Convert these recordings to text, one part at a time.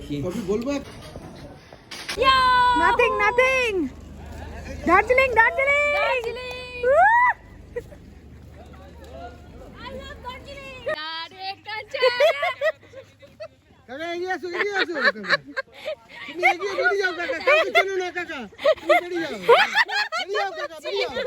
Coffee বলবো? Nothing nothing. Darjeeling Darjeeling Darjeeling. I love Darjeeling. Direct কাকা এগিয়ে আসো এগিয়ে আসো কাকা। তুমি এগিয়ে বেরিয়ে যাও কাকা, কাউকে চেনো না কাকা, তুমি বেরিয়ে যাও বেরিয়ে যাও কাকা, বেরিয়ে যাও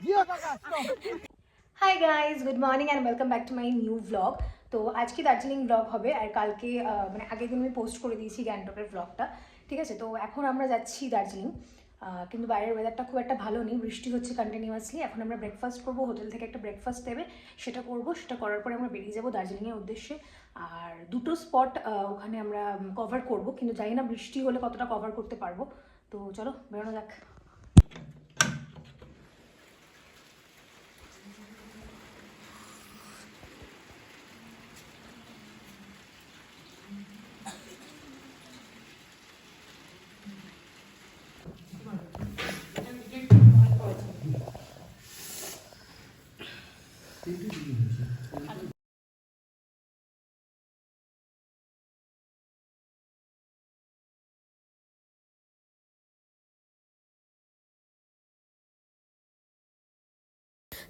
জিও কাকা। Hi guys, good morning and welcome back to my new blog. তো আজকে দার্জিলিং ব্লগ হবে, আর কালকে মানে আগের দিন আমি পোস্ট করে দিয়েছি গ্যাংটকের ব্লগটা, ঠিক আছে। তো এখন আমরা যাচ্ছি দার্জিলিং, কিন্তু বাইরের ওয়েদারটা খুব একটা ভালো নেই, বৃষ্টি হচ্ছে কন্টিনিউয়াসলি। এখন আমরা ব্রেকফাস্ট করবো, হোটেল থেকে একটা ব্রেকফাস্ট দেবে, সেটা করবো। সেটা করার পরে আমরা বেরিয়ে যাবো দার্জিলিংয়ের উদ্দেশ্যে। আর দুটো স্পট ওখানে আমরা কভার করব, কিন্তু জানি না বৃষ্টি হলে কতটা কভার করতে পারবো। তো চলো বেরোনো যাক।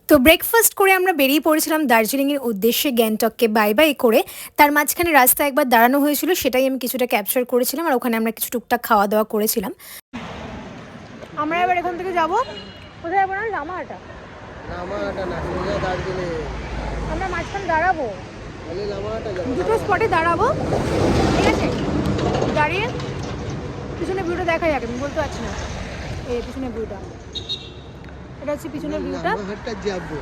তো ব্রেকফাস্ট করে আমরা বেরিয়ে পড়েছিলাম দার্জিলিংয়ের উদ্দেশ্যে, গ্যাংটককে বাই বাই করে। তার মাঝখানে রাস্তায় একবার দাঁড়ানো হয়েছিল, সেটাই আমি কিছুটা ক্যাপচার করেছিলাম, আর ওখানে আমরা কিছু টুকটাক খাওয়া দাওয়া করেছিলাম। আমরা এবার এখান থেকে যাব কোথায় যাবো? না লামাহাটা, লামাহাটা না, সোজা দার্জিলিং। আমরা মাঝখানে দাঁড়াবো, বলি লামাহাটা যাব, দুটো স্পটে দাঁড়াবো, ঠিক আছে। দাঁড়িয়ে পিছনে ভিউটা দেখা যাবে, আমি বলতে পারছি না। এই পিছনে ভিউটা, এটা হচ্ছে পিছনের ভিউটা,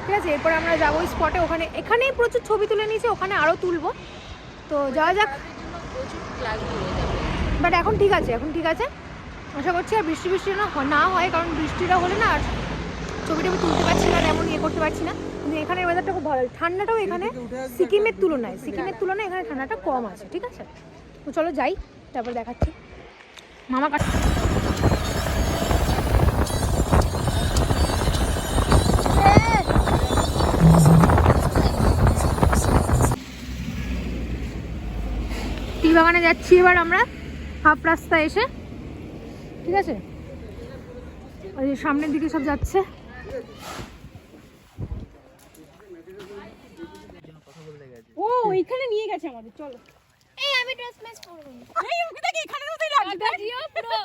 ঠিক আছে। এরপরে আমরা যাবো ওই স্পটে, ওখানে এখানেই প্রচুর ছবি তুলে নিয়েছি, ওখানে আরও তুলবো। তো যাওয়া যাক, বাট এখন ঠিক আছে, এখন ঠিক আছে। আশা করছি আর বৃষ্টি না হয়, কারণ বৃষ্টিটা হলে না আর ছবিটা আমি তুলতে পারছি না, এমন ইয়ে করতে পারছি না। কিন্তু এখানে ওয়েদারটা খুব ভালো, ঠান্ডাটাও এখানে সিকিমের তুলনায় এখানে ঠান্ডাটা কম আছে, ঠিক আছে। তো চলো যাই, তারপর দেখাচ্ছি। মামা কাট টি বাগানে যাচ্ছি এবার আমরা, হাফ রাস্তা এসে, ঠিক আছে। ওই সামনের দিকে সব যাচ্ছে। ও ওইখানে নিয়ে গেছে আমাদের, চলো। এই আমি ড্রেস ম্যাচ করব। এই ওকে দেখি এখানে মতই লাগছে, জিও প্রো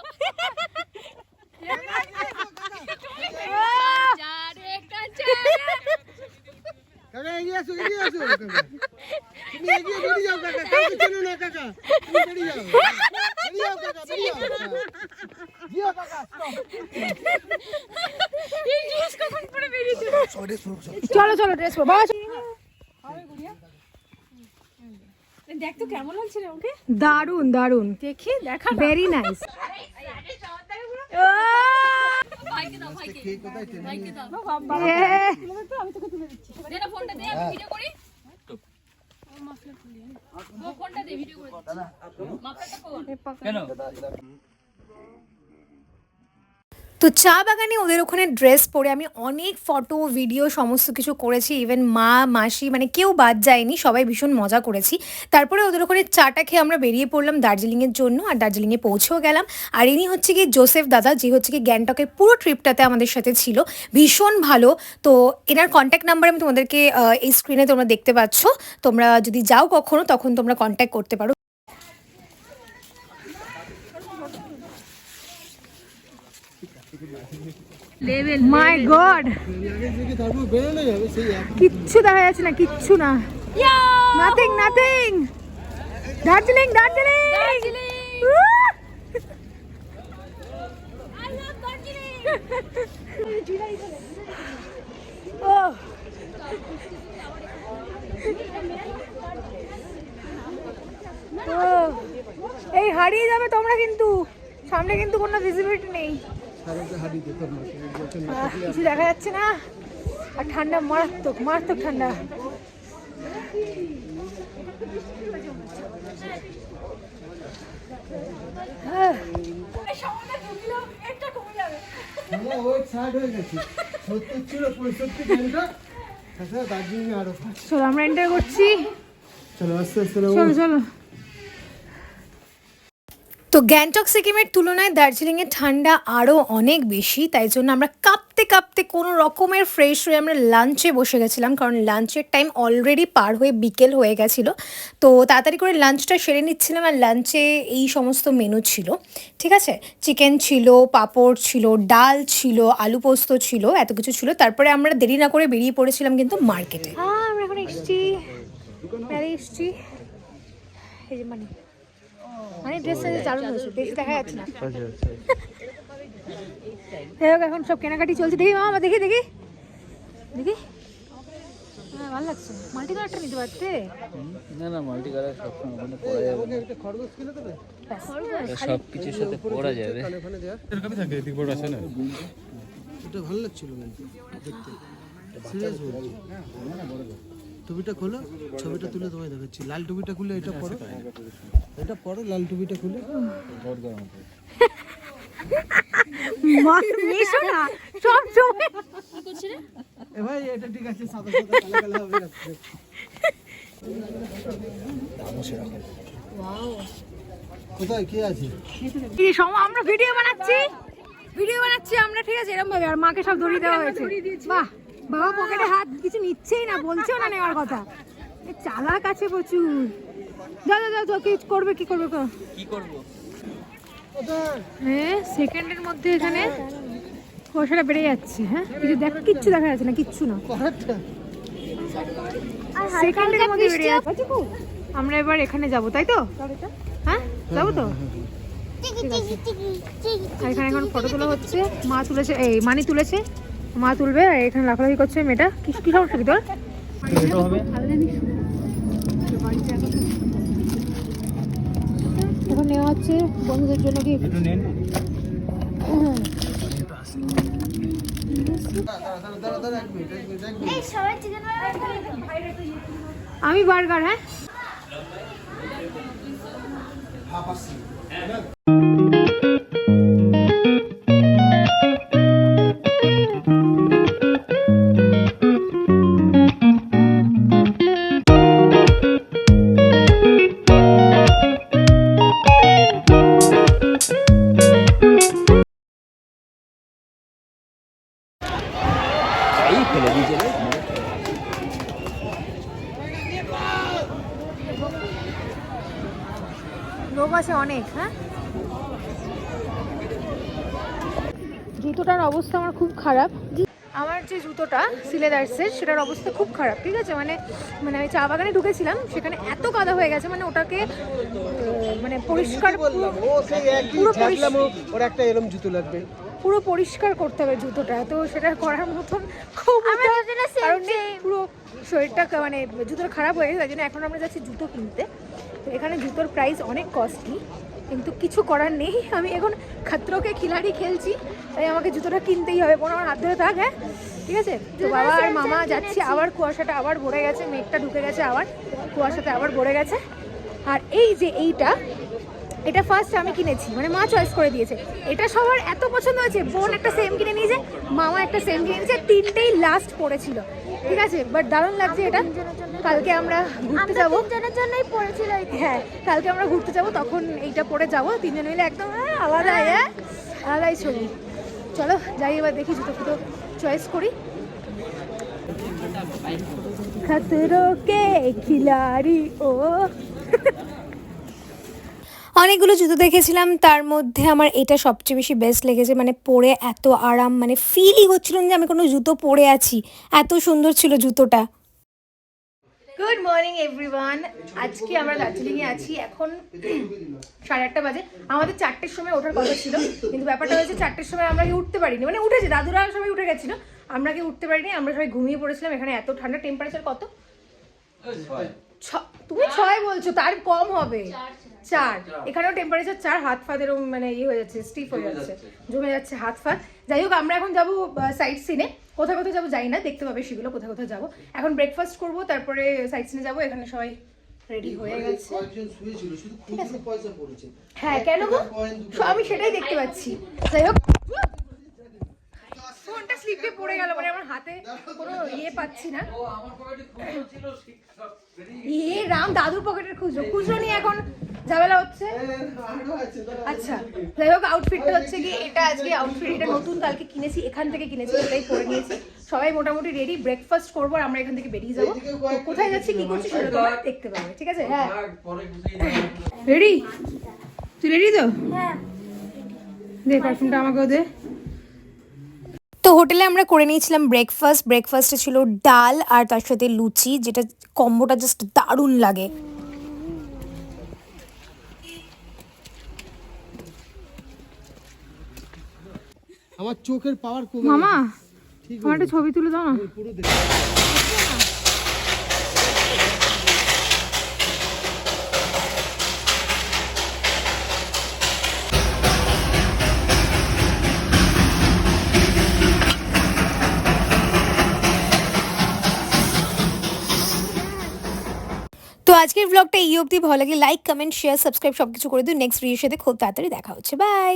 কাকা এগিয়ে আসো এগিয়ে আসো কাকা, তুমি এগিয়ে বেরিয়ে যাও কাকা, কাউকে চেনো না কাকা, তুমি বেরিয়ে যাও বেরিয়ে যাও কাকা, বেরিয়ে যাও জিও কাকা। এই ড্রেস কখন পরে বেরিয়েছে? চলো চলো ড্রেস পরো বাবা। দেখ তো কেমন লাগছে রে ওকে। দারুন দারুন, দেখি দেখা, ভেরি নাইস। ভাইকে দাও, ভাইকে দাও। আমি তোকে তুলে দিচ্ছি। দে না ফোনটা দে, আমি ভিডিও করি। ও মাফলার খুলি, ও ফোনটা দে, ভিডিও করে দিচ্ছি। মাফলারটা কোন? কেন? তো চা বাগানে ওদের ওখানে ড্রেস পরে আমি অনেক ফটো ভিডিও সমস্ত কিছু করেছি, ইভেন মা মাসি মানে কেউ বাদ যায়নি, সবাই ভীষণ মজা করেছি। তারপরে ওদের ওখানে চাটা খেয়ে আমরা বেরিয়ে পড়লাম দার্জিলিংয়ের জন্য, আর দার্জিলিংয়ে পৌঁছেও গেলাম। আর ইনি হচ্ছে কি জোসেফ দাদা, যে হচ্ছে কি গ্যাংটকের পুরো ট্রিপটাতে আমাদের সাথে ছিল, ভীষণ ভালো। তো এনার কন্ট্যাক্ট নাম্বার আমি তোমাদেরকে এই স্ক্রিনে তোমরা দেখতে পাচ্ছ, তোমরা যদি যাও কখনো তখন তোমরা কন্ট্যাক্ট করতে পারো। মাই গড, কিচ্ছু দেখা যাচ্ছে না, কিচ্ছু না, nothing nothing. Darjeeling Darjeeling Darjeeling. I love Darjeeling. ও এই হারিয়ে যাবে তোমরা, কিন্তু সামনে কিন্তু কোনো ভিজিবিলিটি নেই, কিছু দেখা যাচ্ছে না। আর ঠান্ডা মারাত্মক মারাত্মক ঠান্ডা। চলো আমরা এন্টার করছি, চলো আস্তে আস্তে চলো চলো। তো গ্যাংটক সিকিমের তুলনায় দার্জিলিংয়ে ঠান্ডা আরও অনেক বেশি, তাই জন্য আমরা কাঁপতে কাঁপতে কোনো রকমের ফ্রেশ হয়ে আমরা লাঞ্চে বসে গেছিলাম, কারণ লাঞ্চের টাইম অলরেডি পার হয়ে বিকেল হয়ে গেছিলো। তো তাড়াতাড়ি করে লাঞ্চটা সেরে নিচ্ছিলাম, আর লাঞ্চে এই সমস্ত মেনু ছিল, ঠিক আছে। চিকেন ছিল, পাঁপড় ছিল, ডাল ছিল, আলু পোস্ত ছিল, এত কিছু ছিল। তারপরে আমরা দেরি না করে বেরিয়ে পড়েছিলাম কিন্তু মার্কেটে। হ্যাঁ, আমরা এখন এসছি এই যে মানে ড্রেসটা চালু হয়েছে, বেশি দেখা যাচ্ছে না। যাই হোক, এখন সব কেনাকাটি চলছে। দেখি মামা, দেখি দেখি দেখি, হ্যাঁ ভালো লাগছে। মাল্টি কালারটা নিতে পারতে? না মাল্টি কালার সবসময় ওখানে পরা যাবে না, একটা খরগোশ কিনে দেবে, সব কিছুর সাথে পরা যাবে। ওখানে দেওয়ার এরকমই থাকে, এদিক বোর্ড আছে না। এটা ভালো লাগছিল কিন্তু দেখতে, সিরিয়াস বলছি। টুপিটা খোলো, ছবিটা তুলে তোমায় দেখাচ্ছি। লাল টুপিটা খুলে এটা পরো, এটা পরো, লাল টুপিটা খুলে। এ ভাই এটা ঠিক আছে, সাদা সাদা কালো কালো হবে না। কোথায় কি আছে? আমরা ভিডিও বানাচ্ছি আমরা, ঠিক আছে, এরকম ভাবে। আর মাকে সব দড়ি দেওয়া হয়েছে। বাহ, বাবা পকেটে হাত কিছু নিচ্ছেই না, বলছেও না নেওয়ার কথা। চালাক আছে প্রচুর। যাও যাও যাও, কি করবে কি করবে কি করব? হ্যাঁ, সেকেন্ডের মধ্যে এখানে কুয়াশাটা বেড়ে যাচ্ছে। হ্যাঁ, কিচ্ছু দেখা যাচ্ছে না, কিচ্ছু না, সেকেন্ডের মধ্যে বেড়ে যাচ্ছে। আমরা এবার এখানে যাব, তাই তো? হ্যাঁ, যাবো তো। আর এখানে এখন ফটো তোলা হচ্ছে, মা তুলেছে, এই মানি তুলেছে, মা তুলবে। আর এখানে লাফালাফি করছে মেয়েটা। কি সমস্যা কি তোর? এখন নেওয়া হচ্ছে বন্ধুদের জন্য গিফট। আমি বার্গার। হ্যাঁ, এই ফেলে দিয়েছে রে। লোক আছে অনেক। হ্যাঁ, জুতোটার অবস্থা আমার খুব খারাপ। আমার যে জুতোটা সিলেদার্সের, সেটার অবস্থা খুব খারাপ, ঠিক আছে। মানে আমি চা বাগানে ঢুকেছিলাম, সেখানে এত কাদা হয়ে গেছে, মানে ওটাকে মানে পরিষ্কার, ওর একটা এরকম জুতো লাগবে, পুরো পরিষ্কার করতে হবে জুতোটা। তো সেটা করার মতন খুব পুরো শরীরটা, মানে জুতোটা খারাপ হয়ে গেছে। তাই জন্য এখন আমরা যাচ্ছি জুতো কিনতে। তো এখানে জুতোর প্রাইস অনেক কস্টলি, কিন্তু কিছু করার নেই। আমি এখন খাতরোকে খিলাড়ি খেলছি, তাই আমাকে জুতোটা কিনতেই হবে। কোনো আমার হাত ধরে থাক। হ্যাঁ, ঠিক আছে। তো বাবা আর মামা যাচ্ছি। আবার কুয়াশাটা আবার ভরে গেছে, মেঘটা ঢুকে গেছে, আবার কুয়াশাতে আবার ভরে গেছে। আর এই যে এটা ফার্স্ট আমি কিনেছি, মানে মা চয়েস করে দিয়েছে। এটা সবার এত পছন্দ হয়েছে। বোন একটা সেম কিনে নিয়েছে, মামা একটা সেম কিনে নিয়েছে, তিনটেই লাস্ট পড়েছিল, ঠিক আছে। বাট দারুণ লাগছে এটা। কালকে আমরা ঘুরতে যাবো, জন্যই পড়েছিল। হ্যাঁ, কালকে আমরা ঘুরতে যাবো, তখন এইটা পরে যাবো তিনজন মিলে, একদম আলাদাই ছবি। চলো যাই, এবার দেখি জুতো ফুটো চয়েস করি। খাতরোকে খিলাড়ি ও অনেকগুলো জুতো দেখেছিলাম, তার মধ্যে আমার এটা সবচেয়ে বেশি বেস্ট লেগেছে। মানে পরে এত আরাম, মানে ফিলই হচ্ছিল যে আমি কোনো জুতো পরে আছি, এত সুন্দর ছিল জুতোটা। Good morning everyone. আজকে আমরা দার্জিলিংয়ে আছি। এখন 8:30 বাজে। আমাদের 4টের সময় ওঠার কথা ছিল, কিন্তু ব্যাপারটা হয়েছে 4টের সময় আমরা কি উঠতে পারিনি। মানে উঠেছে, দাদুরা সবাই উঠে গেছিল, আমরা কি উঠতে পারিনি। আমরা সবাই ঘুমিয়ে পড়েছিলাম। এখানে এত ঠান্ডা, টেম্পারেচার কত? তুমি 6 বলছো, তার কম হবে 4। এখানেও টেম্পারেচার 4। হাত ফাতেরও মানে ইয়ে হয়ে যাচ্ছে, স্টিফ হয়ে যাচ্ছে, জমে যাচ্ছে হাত ফাত। যাই হোক, আমরা এখন যাবো সাইট সিনে। কোথায় কোথায় যাবো যাই না, দেখতে পাবে সেগুলো কোথায় কোথায় যাবো। এখন ব্রেকফাস্ট করবো, তারপরে সাইট সিনে যাবো। এখানে সবাই রেডি হয়ে গেছে। হ্যাঁ, কেন গো? আমি সেটাই দেখতে পাচ্ছি। যাই হোক, ফোনটা স্লিপে পড়ে গেল, মানে আমার হাতে কোনো ইয়ে পাচ্ছি না। রাম, দাদুর পকেটের খুচরো নিয়ে এখন ঝামেলা হচ্ছে। আরো আছে দাঁড়া। আচ্ছা যাই হোক, আউটফিটটা হচ্ছে কি, এটা আজকে আউটফিট, এটা নতুন কালকে কিনেছি, এখান থেকে কিনেছি, এটাই পরে নিয়েছি। সবাই মোটামুটি রেডি, ব্রেকফাস্ট করবো আর আমরা এখান থেকে বেরিয়ে যাবো। তো কোথায় যাচ্ছি কি করছি সেটা তোমরা দেখতে পাবে, ঠিক আছে? হ্যাঁ রেডি, তুই রেডি তো? দে পারফিউমটা আমাকেও দে। তো হোটেলে আমরা করে নিয়েছিলাম ব্রেকফাস্ট। ব্রেকফাস্টে ছিল ডাল আর তার সাথে লুচি, যেটা কম্বোটা জাস্ট দারুণ লাগে। আমার চোখের পাওয়ার কমে মামা ঠিক আমার একটা ছবি তুলে দাও না। পুরো দেখে তো আজকের ব্লগটা এই অবধি। ভালো লাগে লাইক, কমেন্ট, শেয়ার, সাবস্ক্রাইব সব কিছু করে দিও। নেক্সট ভিডিওর সাথে খুব তাড়াতাড়ি দেখা হচ্ছে। বাই।